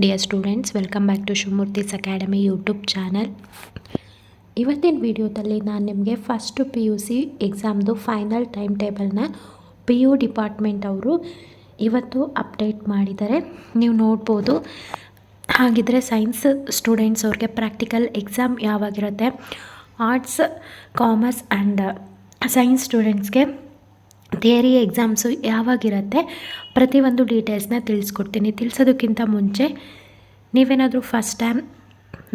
Dear students, welcome back to Shivamurthy's academy YouTube channel. ಇವತ್ತಿನ ವಿಡಿಯೋದಲ್ಲಿ ನಾನು ನಿಮಗೆ ಫಸ್ಟ್ PUC ಎಕ್ಸಾಮ್ದು ಫೈನಲ್ ಟೈಮ್ ಟೇಬಲ್ನ PU ಡಿಪಾರ್ಟ್ಮೆಂಟ್ ಅವರು ಇವತ್ತು ಅಪ್ಡೇಟ್ ಮಾಡಿದ್ದಾರೆ. ನೀವು ನೋಡ್ಬೋದು. ಹಾಗಿದ್ರೆ ಸೈನ್ಸ್ ಸ್ಟೂಡೆಂಟ್ಸ್ ಅವ್ರಿಗೆ ಪ್ರಾಕ್ಟಿಕಲ್ ಎಕ್ಸಾಮ್ ಯಾವಾಗಿರುತ್ತೆ, ಆರ್ಟ್ಸ್, ಕಾಮರ್ಸ್ ಆ್ಯಂಡ್ ಸೈನ್ಸ್ ಸ್ಟೂಡೆಂಟ್ಸ್ಗೆ ಥಿಯರಿ ಎಕ್ಸಾಮ್ಸು ಯಾವಾಗಿರುತ್ತೆ, ಪ್ರತಿಯೊಂದು ಡೀಟೇಲ್ಸ್ನ ತಿಳಿಸ್ಕೊಡ್ತೀನಿ. ತಿಳಿಸೋದಕ್ಕಿಂತ ಮುಂಚೆ ನೀವೇನಾದರೂ ಫಸ್ಟ್ ಟೈಮ್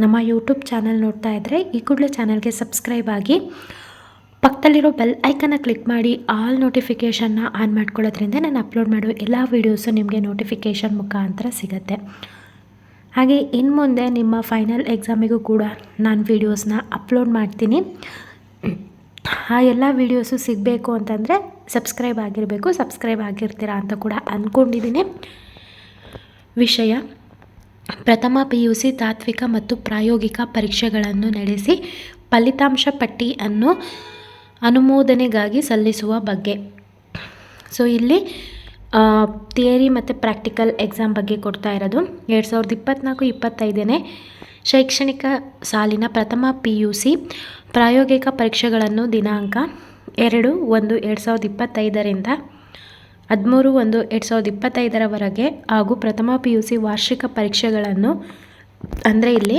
ನಮ್ಮ ಯೂಟ್ಯೂಬ್ ಚಾನಲ್ ನೋಡ್ತಾ ಇದ್ದರೆ ಈ ಕೂಡಲೇ ಚಾನಲ್ಗೆ ಸಬ್ಸ್ಕ್ರೈಬ್ ಆಗಿ ಪಕ್ಕದಲ್ಲಿರೋ ಬೆಲ್ ಐಕನ್ನ ಕ್ಲಿಕ್ ಮಾಡಿ ಆಲ್ ನೋಟಿಫಿಕೇಷನ್ನ ಆನ್ ಮಾಡ್ಕೊಳ್ಳೋದ್ರಿಂದ ನಾನು ಅಪ್ಲೋಡ್ ಮಾಡೋ ಎಲ್ಲ ವೀಡಿಯೋಸು ನಿಮಗೆ ನೋಟಿಫಿಕೇಷನ್ ಮುಖಾಂತರ ಸಿಗುತ್ತೆ. ಹಾಗೆ ಇನ್ನು ಮುಂದೆ ನಿಮ್ಮ ಫೈನಲ್ ಎಕ್ಸಾಮಿಗೂ ಕೂಡ ನಾನು ವೀಡಿಯೋಸ್ನ ಅಪ್ಲೋಡ್ ಮಾಡ್ತೀನಿ. ಆ ಎಲ್ಲ ವೀಡಿಯೋಸು ಸಿಗಬೇಕು ಅಂತಂದರೆ ಸಬ್ಸ್ಕ್ರೈಬ್ ಆಗಿರಬೇಕು. ಸಬ್ಸ್ಕ್ರೈಬ್ ಆಗಿರ್ತೀರಾ ಅಂತ ಕೂಡ ಅಂದ್ಕೊಂಡಿದ್ದೀನಿ. ವಿಷಯ: ಪ್ರಥಮ PUC ತಾತ್ವಿಕ ಮತ್ತು ಪ್ರಾಯೋಗಿಕ ಪರೀಕ್ಷೆಗಳನ್ನು ನಡೆಸಿ ಫಲಿತಾಂಶ ಪಟ್ಟಿಯನ್ನು ಅನುಮೋದನೆಗಾಗಿ ಸಲ್ಲಿಸುವ ಬಗ್ಗೆ. ಸೊ ಇಲ್ಲಿ ಥಿಯರಿ ಮತ್ತು ಪ್ರಾಕ್ಟಿಕಲ್ ಎಕ್ಸಾಮ್ ಬಗ್ಗೆ ಕೊಡ್ತಾ ಇರೋದು 2024-25ನೇ ಶೈಕ್ಷಣಿಕ ಸಾಲಿನ ಪ್ರಥಮ PUC ಪ್ರಾಯೋಗಿಕ ಪರೀಕ್ಷೆಗಳನ್ನು ದಿನಾಂಕ 2/1/2025ರಿಂದ 13/1/2025ರವರೆಗೆ ಹಾಗೂ ಪ್ರಥಮ PUC ವಾರ್ಷಿಕ ಪರೀಕ್ಷೆಗಳನ್ನು ಅಂದರೆ ಇಲ್ಲಿ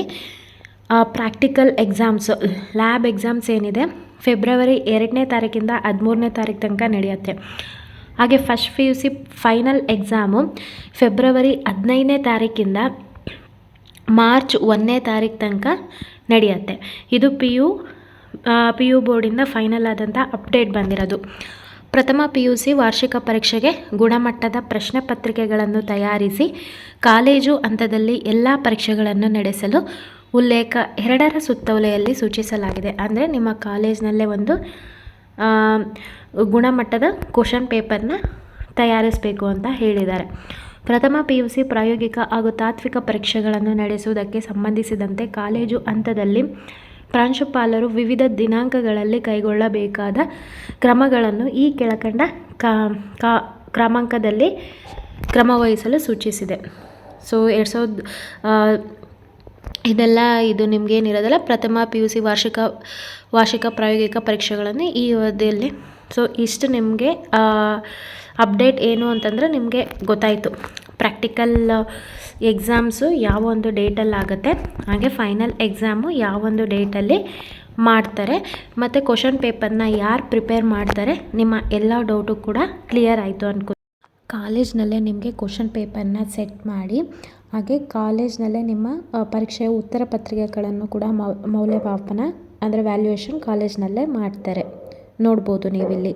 ಪ್ರಾಕ್ಟಿಕಲ್ ಎಕ್ಸಾಮ್ಸ್, ಲ್ಯಾಬ್ ಎಕ್ಸಾಮ್ಸ್ ಏನಿದೆ ಫೆಬ್ರವರಿ 2ನೇ ತಾರೀಕಿಂದ 13ನೇ ತಾರೀಕು ತನಕ ನಡೆಯುತ್ತೆ. ಹಾಗೆ first PUC final exam February 15ನೇ ತಾರೀಕಿಂದ ಮಾರ್ಚ್ 1ನೇ ತಾರೀಕು ತನಕ ನಡೆಯುತ್ತೆ. ಇದು PU ಬೋರ್ಡಿಂದ ಫೈನಲ್ ಆದಂಥ ಅಪ್ಡೇಟ್ ಬಂದಿರೋದು. ಪ್ರಥಮ PUC ವಾರ್ಷಿಕ ಪರೀಕ್ಷೆಗೆ ಗುಣಮಟ್ಟದ ಪ್ರಶ್ನೆ ಪತ್ರಿಕೆಗಳನ್ನು ತಯಾರಿಸಿ ಕಾಲೇಜು ಹಂತದಲ್ಲಿ ಎಲ್ಲ ಪರೀಕ್ಷೆಗಳನ್ನು ನಡೆಸಲು ಉಲ್ಲೇಖ 2ರ ಸುತ್ತೋಲೆಯಲ್ಲಿ ಸೂಚಿಸಲಾಗಿದೆ. ಅಂದರೆ ನಿಮ್ಮ ಕಾಲೇಜ್ನಲ್ಲೇ ಒಂದು ಗುಣಮಟ್ಟದ ಕ್ವಶನ್ ಪೇಪರ್ನ ತಯಾರಿಸಬೇಕು ಅಂತ ಹೇಳಿದ್ದಾರೆ. ಪ್ರಥಮ PUC ಪ್ರಾಯೋಗಿಕ ಹಾಗೂ ತಾತ್ವಿಕ ಪರೀಕ್ಷೆಗಳನ್ನು ನಡೆಸುವುದಕ್ಕೆ ಸಂಬಂಧಿಸಿದಂತೆ ಕಾಲೇಜು ಹಂತದಲ್ಲಿ ಪ್ರಾಂಶುಪಾಲರು ವಿವಿಧ ದಿನಾಂಕಗಳಲ್ಲಿ ಕೈಗೊಳ್ಳಬೇಕಾದ ಕ್ರಮಗಳನ್ನು ಈ ಕೆಳಕಂಡ ಕ್ರಮಾಂಕದಲ್ಲಿ ಕ್ರಮವಹಿಸಲು ಸೂಚಿಸಿದೆ. ಸೊ ಇದೆಲ್ಲ ಇದು ನಿಮಗೇನಿರೋದಲ್ಲ, ಪ್ರಥಮ PUC ವಾರ್ಷಿಕ ಪ್ರಾಯೋಗಿಕ ಪರೀಕ್ಷೆಗಳನ್ನು ಈ ಅವಧಿಯಲ್ಲಿ. ಸೊ ಇಷ್ಟು ನಿಮಗೆ ಅಪ್ಡೇಟ್ ಏನು ಅಂತಂದರೆ ನಿಮಗೆ ಗೊತ್ತಾಯಿತು. ಪ್ರಾಕ್ಟಿಕಲ್ ಎಕ್ಸಾಮ್ಸು ಯಾವ ಒಂದು ಡೇಟಲ್ಲಿ ಆಗುತ್ತೆ, ಹಾಗೆ ಫೈನಲ್ ಎಕ್ಸಾಮು ಯಾವ ಒಂದು ಡೇಟಲ್ಲಿ ಮಾಡ್ತಾರೆ, ಮತ್ತು ಕ್ವಶನ್ ಪೇಪರ್ನ ಯಾರು ಪ್ರಿಪೇರ್ ಮಾಡ್ತಾರೆ, ನಿಮ್ಮ ಎಲ್ಲ ಡೌಟು ಕೂಡ ಕ್ಲಿಯರ್ ಆಯಿತು ಅನ್ಕೋ. ಕಾಲೇಜ್ನಲ್ಲೇ ನಿಮಗೆ ಕ್ವಶನ್ ಪೇಪರ್ನ ಸೆಟ್ ಮಾಡಿ, ಹಾಗೆ ಕಾಲೇಜ್ನಲ್ಲೇ ನಿಮ್ಮ ಪರೀಕ್ಷೆಯ ಉತ್ತರ ಪತ್ರಿಕೆಗಳನ್ನು ಕೂಡ ಮೌಲ್ಯಮಾಪನ ಅಂದರೆ ವ್ಯಾಲ್ಯೂಯೇಷನ್ ಕಾಲೇಜ್ನಲ್ಲೇ ಮಾಡ್ತಾರೆ. ನೋಡ್ಬೋದು ನೀವಿಲ್ಲಿ.